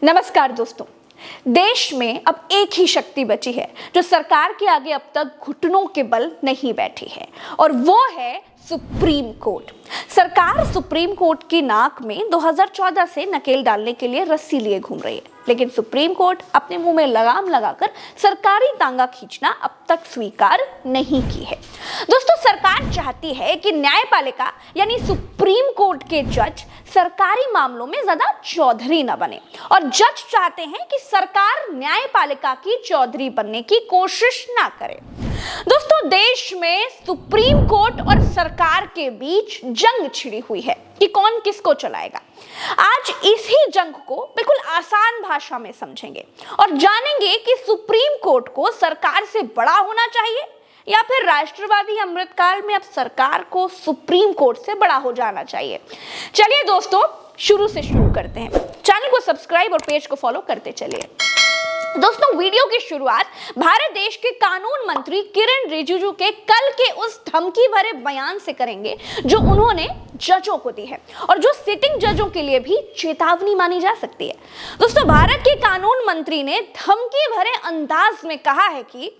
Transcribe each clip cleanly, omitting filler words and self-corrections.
नमस्कार दोस्तों। देश में अब एक ही शक्ति बची है जो सरकार के आगे अब तक घुटनों के बल नहीं बैठी है, और वो है सुप्रीम कोर्ट। सरकार सुप्रीम कोर्ट की नाक में 2014 से नकेल डालने के लिए रस्सी लिए घूम रही है, लेकिन सुप्रीम कोर्ट अपने मुंह में लगाम लगाकर सरकारी तांगा खींचना अब तक स्वीकार नहीं की है। दोस्तों, सरकार चाहती है कि न्यायपालिका यानी सुप्रीम कोर्ट के जज सरकारी मामलों में ज्यादा चौधरी न बने, और जज चाहते हैं कि सरकार न्यायपालिका की चौधरी बनने की कोशिश ना करे। दोस्तों, देश में सुप्रीम कोर्ट और सरकार के बीच जंग छिड़ी हुई है कि कौन किसको चलाएगा। आज इसी जंग को बिल्कुल आसान भाषा में समझेंगे और जानेंगे कि सुप्रीम कोर्ट को सरकार से बड़ा होना चाहिए या फिर राष्ट्रवादी अमृतकाल में अब सरकार को सुप्रीम कोर्ट से बड़ा हो जाना चाहिए। चलिए दोस्तों, शुरू से शुरू करते हैं। चैनल को सब्सक्राइब और पेज को फॉलो करते चलिए। दोस्तों, वीडियो की शुरुआत भारत देश के कानून मंत्री किरण रिजिजू के कल के उस धमकी भरे बयान से करेंगे जो उन्होंने जजों को दी है और जो सिटिंग जजों के लिए भी चेतावनी मानी जा सकती है। दोस्तों, भारत के कानून मंत्री ने धमकी भरे अंदाज में कहा है कि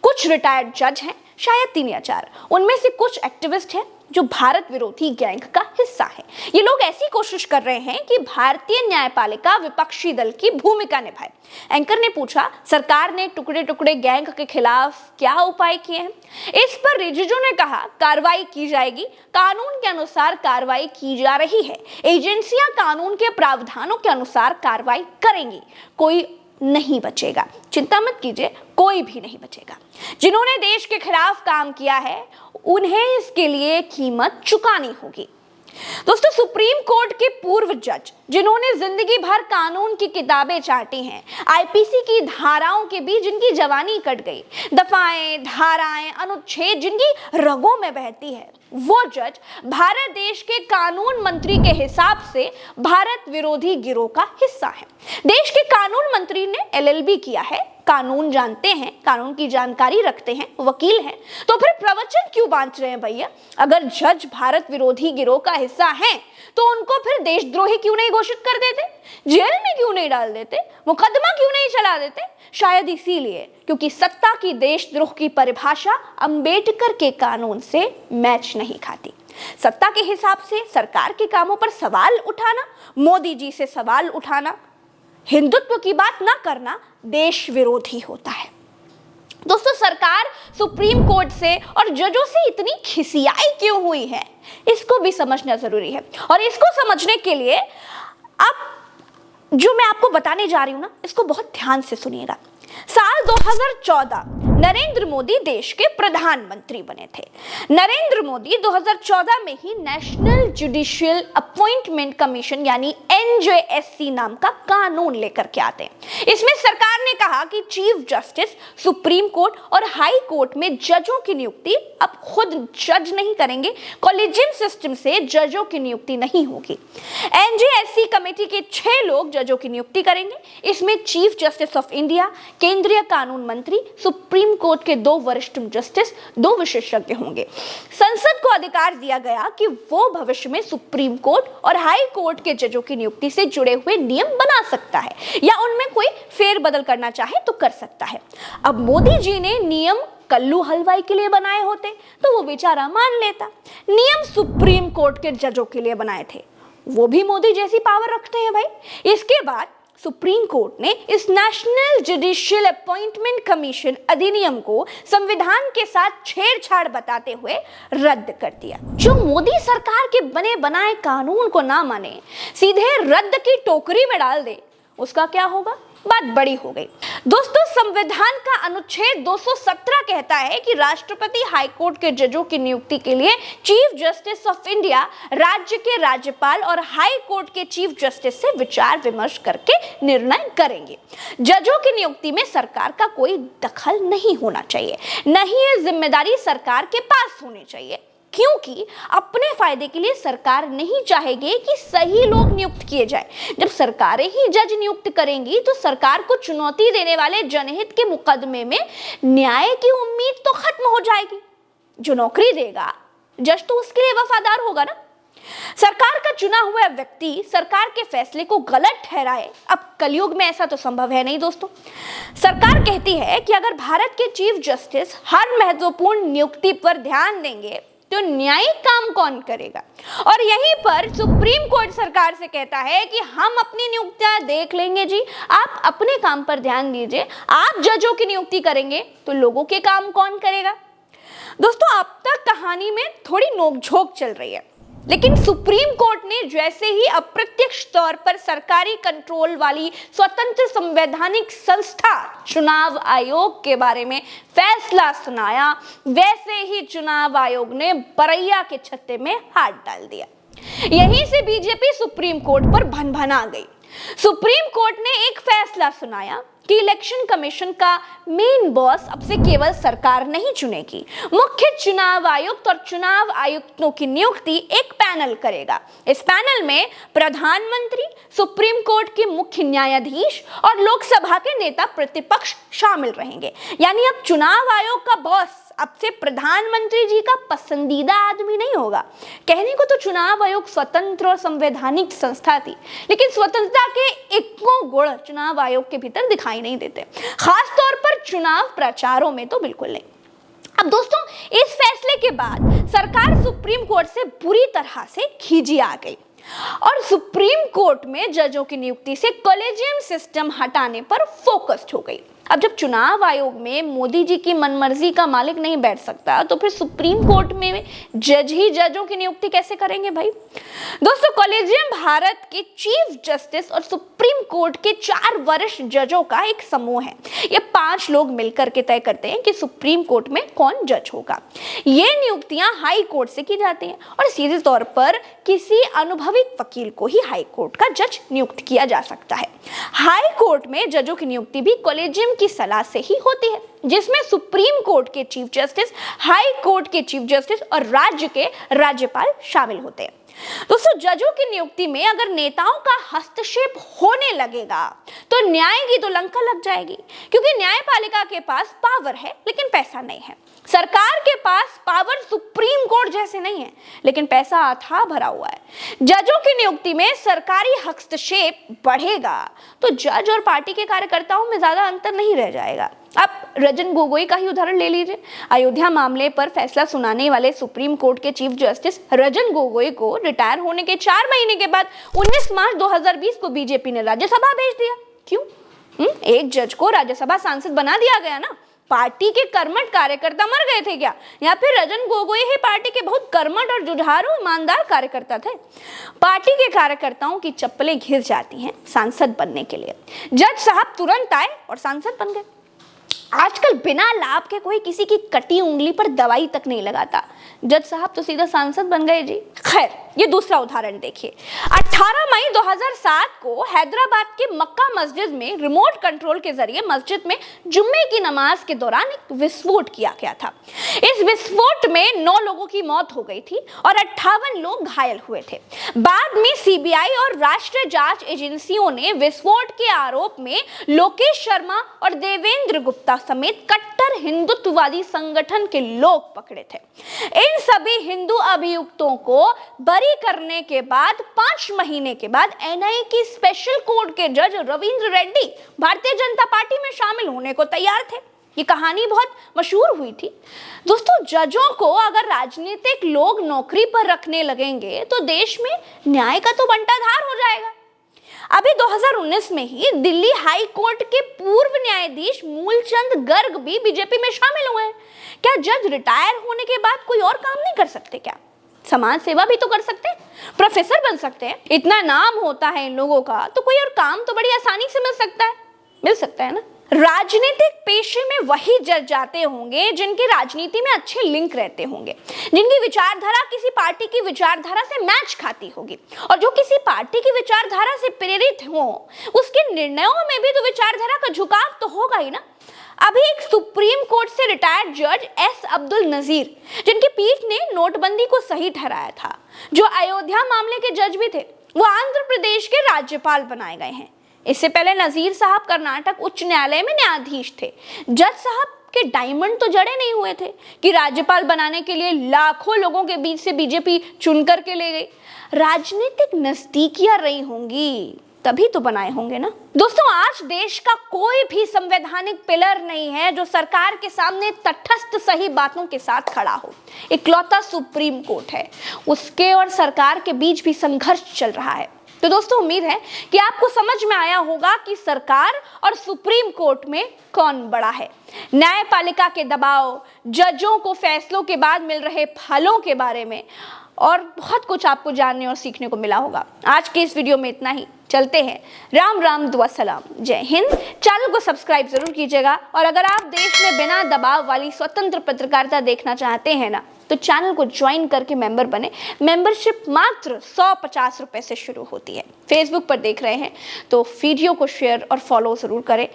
कुछ रिटायर्ड जज हैं, शायद 3 या 4, उनमें से कुछ एक्टिविस्ट हैं जो भारत विरोधी गैंग का हिस्सा है। ये लोग ऐसी कोशिश कर रहे हैं कि भारतीय न्यायपालिका विपक्षी दल की भूमिका निभाए। एंकर ने पूछा, सरकार ने टुकड़े टुकड़े गैंग के खिलाफ क्या उपाय किए हैं? इस पर रिजिजू ने कहा, कार्रवाई की जाएगी, कानून के अनुसार कार्रवाई की जा रही है, एजेंसियां कानून के प्रावधानों के अनुसार कार्रवाई करेंगी, कोई नहीं बचेगा, चिंता मत कीजिए, कोई भी नहीं बचेगा। जिन्होंने देश के खिलाफ काम किया है उन्हें इसके लिए कीमत चुकानी होगी। दोस्तों, सुप्रीम कोर्ट के पूर्व जज जिन्होंने जिंदगी भर कानून की किताबें चाटी हैं, आईपीसी की धाराओं के बीच जिनकी जवानी कट गई, दफाएं, धाराएं, अनुच्छेद जिनकी रगों में बहती है, वो जज भारत देश के कानून मंत्री के हिसाब से भारत विरोधी गिरोह का हिस्सा है। देश के कानून मंत्री ने एलएलबी किया है, कानून जानते हैं, कानून की जानकारी रखते हैं, वकील हैं, तो फिर प्रवचन क्यों बांट रहे हैं भैया? अगर जज भारत विरोधी गिरोह का हिस्सा हैं तो उनको फिर देशद्रोही क्यों नहीं घोषित कर देते, जेल में क्यों नहीं डाल देते, मुकदमा क्यों नहीं चला देते? शायद इसीलिए क्योंकि सत्ता की देशद्रोह की परिभाषा अंबेडकर के कानून से मैच नहीं खाती। सत्ता के हिसाब से सरकार के कामों पर सवाल उठाना, मोदी जी से सवाल उठाना, हिंदुत्व की बात ना करना देश विरोधी होता है। दोस्तों, सरकार सुप्रीम कोर्ट से और जजों से इतनी खिसियाई क्यों हुई है, इसको भी समझना जरूरी है। और इसको समझने के लिए अब जो मैं आपको बताने जा रही हूं ना, इसको बहुत ध्यान से सुनिएगा। साल 2014 नरेंद्र मोदी देश के प्रधानमंत्री बने थे। नरेंद्र मोदी 2014 में ही नेशनल जुडिशियल अपॉइंटमेंट कमीशन यानी एनजेएससी नाम का कानून लेकर के आते हैं। इसमें सरकार ने कहा कि चीफ जस्टिस, सुप्रीम कोर्ट और हाई कोर्ट में जजों की नियुक्ति अब खुद जज नहीं करेंगे, कॉलेजियम सिस्टम से जजों की नियुक्ति नहीं होगी। एनजेएससी कमेटी के 6 लोग जजों की नियुक्ति करेंगे। इसमें चीफ जस्टिस ऑफ इंडिया, केंद्रीय कानून मंत्री, सुप्रीम कोर्ट के 2 वरिष्ठ जस्टिस, 2 विशेषज्ञ होंगे। संसद को अधिकार दिया गया कि वो भविष्य में सुप्रीम कोर्ट और हाई कोर्ट के जजों की नियुक्ति से जुड़े हुए नियम बना सकता है या उनमें कोई फेरबदल करना चाहे तो कर सकता है। अब मोदी जी ने नियम कल्लू हलवाई के लिए बनाए होते तो वो बेचारा मान लेता। नियम सुप्रीम कोर्ट के जजों के लिए बनाए थे, वो भी मोदी जैसी पावर रखते हैं भाई। इसके बाद सुप्रीम कोर्ट ने इस नेशनल जुडिशियल अपॉइंटमेंट कमीशन अधिनियम को संविधान के साथ छेड़छाड़ बताते हुए रद्द कर दिया। जो मोदी सरकार के बने बनाए कानून को ना माने, सीधे रद्द की टोकरी में डाल दे, उसका क्या होगा? बात बड़ी हो गई। दोस्तों, संविधान का अनुच्छेद 217 कहता है कि राष्ट्रपति हाईकोर्ट के जजों की नियुक्ति के लिए चीफ जस्टिस ऑफ इंडिया राज्य के राज्यपाल और हाई कोर्ट के चीफ जस्टिस से विचार विमर्श करके निर्णय करेंगे। जजों की नियुक्ति में सरकार का कोई दखल नहीं होना चाहिए, न ही ये जिम्मेदारी सरकार के पास होनी चाहिए, क्योंकि अपने फायदे के लिए सरकार नहीं चाहेगी कि सही लोग नियुक्त किए जाए। जब सरकारें ही जज नियुक्त करेंगी तो सरकार को चुनौती देने वाले जनहित के मुकदमे में न्याय की उम्मीद तो खत्म हो जाएगी। जो नौकरी देगा जज तो उसके लिए वफादार होगा ना। सरकार का चुना हुआ व्यक्ति सरकार के फैसले को गलत ठहराए, अब कलयुग में ऐसा तो संभव है नहीं दोस्तों। सरकार कहती है कि अगर भारत के चीफ जस्टिस हर महत्वपूर्ण नियुक्ति पर ध्यान देंगे तो न्यायिक काम कौन करेगा। और यहीं पर सुप्रीम कोर्ट सरकार से कहता है कि हम अपनी नियुक्तियां देख लेंगे जी, आप अपने काम पर ध्यान दीजिए, आप जजों की नियुक्ति करेंगे तो लोगों के काम कौन करेगा। दोस्तों, अब तक कहानी में थोड़ी नोकझोंक चल रही है, लेकिन सुप्रीम कोर्ट ने जैसे ही अप्रत्यक्ष तौर पर सरकारी कंट्रोल वाली स्वतंत्र संवैधानिक संस्था चुनाव आयोग के बारे में फैसला सुनाया, वैसे ही चुनाव आयोग ने बरैया के छत्ते में हाथ डाल दिया। यहीं से बीजेपी सुप्रीम कोर्ट पर भनभना गई। सुप्रीम कोर्ट ने एक फैसला सुनाया कि इलेक्शन कमीशन का मेन बॉस अब से केवल सरकार नहीं चुनेगी, मुख्य चुनाव आयुक्त और चुनाव आयुक्तों की नियुक्ति एक पैनल करेगा। इस पैनल में प्रधानमंत्री, सुप्रीम कोर्ट के मुख्य न्यायाधीश और लोकसभा के नेता प्रतिपक्ष शामिल रहेंगे। यानी अब चुनाव आयोग का बॉस अब से प्रधानमंत्री जी का पसंदीदा आदमी नहीं होगा। कहने को तो चुनाव आयोग स्वतंत्र और संवैधानिक संस्था थी, लेकिन स्वतंत्रता के इक्को गुण चुनाव आयोग के भीतर दिखाई नहीं देते, खास तौर पर चुनाव प्रचारों में तो बिल्कुल नहीं। अब दोस्तों, इस फैसले के बाद सरकार सुप्रीम कोर्ट से बुरी तरह से खींची आ गई और सुप्रीम कोर्ट में जजों की नियुक्ति से कॉलेजियम सिस्टम हटाने पर फोकस्ड हो गई। अब जब चुनाव आयोग में मोदी जी की मनमर्जी का मालिक नहीं बैठ सकता, तो फिर सुप्रीम कोर्ट में जज ही जजों की नियुक्ति कैसे करेंगे भाई। दोस्तों, कॉलेजियम भारत के चीफ जस्टिस और सुप्रीम कोर्ट के 4 वरिष्ठ जजों का एक समूह है। ये 5 लोग मिलकर के तय करते हैं कि सुप्रीम कोर्ट में कौन जज होगा। ये नियुक्तियां हाई कोर्ट से की जाती हैं और सीधे तौर पर किसी अनुभवी वकील को ही हाई कोर्ट का जज नियुक्त किया जा सकता है। हाई कोर्ट में जजों की नियुक्ति भी कॉलेजियम की सलाह से ही होती है, जिसमें सुप्रीम कोर्ट के चीफ जस्टिस, हाई कोर्ट के चीफ जस्टिस और राज्य के राज्यपाल शामिल होते हैं। दोस्तों, जजों की नियुक्ति में अगर नेताओं का हस्तक्षेप होने लगेगा तो न्याय की तो लंका लग जाएगी, क्योंकि न्यायपालिका के पास पावर है लेकिन पैसा नहीं है। सरकार के पास पावर सुप्रीम कोर्ट जैसे नहीं है, लेकिन पैसा अथाह भरा हुआ है। जजों की नियुक्ति में सरकारी हस्तक्षेप बढ़ेगा तो जज और पार्टी के कार्यकर्ताओं में ज्यादा अंतर नहीं रह जाएगा। आप रंजन गोगोई का ही उदाहरण ले लीजिए। अयोध्या मामले पर फैसला सुनाने वाले सुप्रीम कोर्ट के चीफ जस्टिस रंजन गोगोई को रिटायर होने के 4 महीने के बाद 19 मार्च 2020 को बीजेपी ने राज्यसभा भेज दिया। क्यों? एक जज को राज्यसभा सांसद बना दिया गया ना। पार्टी के कर्मठ कार्यकर्ता मर गए थे क्या, या फिर रंजन गोगोई ही पार्टी के बहुत कर्मठ और जुझारू ईमानदार कार्यकर्ता थे? पार्टी के कार्यकर्ताओं की चप्पलें घिस जाती हैं सांसद बनने के लिए। जज साहब तुरंत आए और सांसद बन गए। आजकल बिना लाभ के कोई किसी की कटी उंगली पर दवाई तक नहीं लगाता। जज साहब तो सीधा सांसद बन गए जी। खैर, ये दूसरा उदाहरण देखिए। 18 मई 2007 को हैदराबाद के मक्का मस्जिद में रिमोट कंट्रोल के जरिए मस्जिद में जुम्मे की नमाज के दौरान एक विस्फोट किया गया था। इस विस्फोट में 9 लोगों की मौत हो गई थी और 58 लोग घायल हुए थे। बाद में सीबीआई और राष्ट्रीय जांच एजेंसियों ने विस्फोट के आरोप में लोकेश शर्मा और देवेंद्र गुप्ता समेत कट्टर हिंदुत्ववादी संगठन के लोग पकड़े थे। इन सभी हिंदू अभियुक्तों को बरी करने के बाद 5 महीने के बाद एनआईए की स्पेशल कोर्ट के जज रविंद्र रेड्डी भारतीय जनता पार्टी में शामिल होने को तैयार थे। ये कहानी बहुत मशहूर हुई थी। दोस्तों, जजों को अगर राजनीतिक लोग नौकरी पर रखने लगेंगे तो देश में न्याय का तो बंटाधार हो जाएगा। अभी 2019 में ही दिल्ली हाई कोर्ट के पूर्व न्यायाधीश मूलचंद गर्ग भी बीजेपी में शामिल हुए हैं। क्या जज रिटायर होने के बाद कोई और काम नहीं कर सकते क्या? समाज सेवा भी तो कर सकते हैं, प्रोफेसर बन सकते हैं। इतना नाम होता है इन लोगों का तो कोई और काम तो बड़ी आसानी से मिल सकता है ना। राजनीतिक पेशे में वही जज जाते होंगे जिनके राजनीति में अच्छे लिंक रहते होंगे, जिनकी विचारधारा किसी पार्टी की विचारधारा से मैच खाती होगी, और जो किसी पार्टी की विचारधारा से प्रेरित हो उसके निर्णयों में भी तो विचारधारा का झुकाव तो होगा ही ना। अभी एक सुप्रीम कोर्ट से रिटायर्ड जज एस अब्दुल नजीर, जिनकी पीठ ने नोटबंदी को सही ठहराया था, जो अयोध्या मामले के जज भी थे, वो आंध्र प्रदेश के राज्यपाल बनाए गए हैं। इससे पहले नजीर साहब कर्नाटक उच्च न्यायालय में न्यायाधीश थे। जज साहब के डायमंड तो जड़े नहीं हुए थे कि राज्यपाल बनाने के लिए लाखों लोगों के बीच से बीजेपी चुन करके ले गई। राजनीतिक नजदीकियां रही होंगी, तभी तो बनाए होंगे ना। दोस्तों, आज देश का कोई भी संवैधानिक पिलर नहीं है जो सरकार के सामने तटस्थ सही बातों के साथ खड़ा हो। इकलौता सुप्रीम कोर्ट है, उसके और सरकार के बीच भी संघर्ष चल रहा है। तो दोस्तों, उम्मीद है कि आपको समझ में आया होगा कि सरकार और सुप्रीम कोर्ट में कौन बड़ा है। न्यायपालिका के दबाव, जजों को फैसलों के बाद मिल रहे फलों के बारे में और बहुत कुछ आपको जानने और सीखने को मिला होगा। आज के इस वीडियो में इतना ही। चलते हैं। राम राम, दुआ सलाम, जय हिंद। चैनल को सब्सक्राइब जरूर कीजिएगा और अगर आप देश में बिना दबाव वाली स्वतंत्र पत्रकारिता देखना चाहते हैं ना, तो चैनल को ज्वाइन करके मेंबर बने। मेंबरशिप मात्र 150 रुपए से शुरू होती है। फेसबुक पर देख रहे हैं तो वीडियो को शेयर और फॉलो जरूर करें।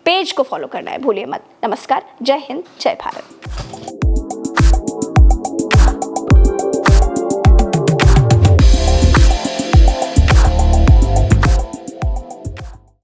पेज को फॉलो करना है भूलिए मत। नमस्कार, जय हिंद, जय भारत।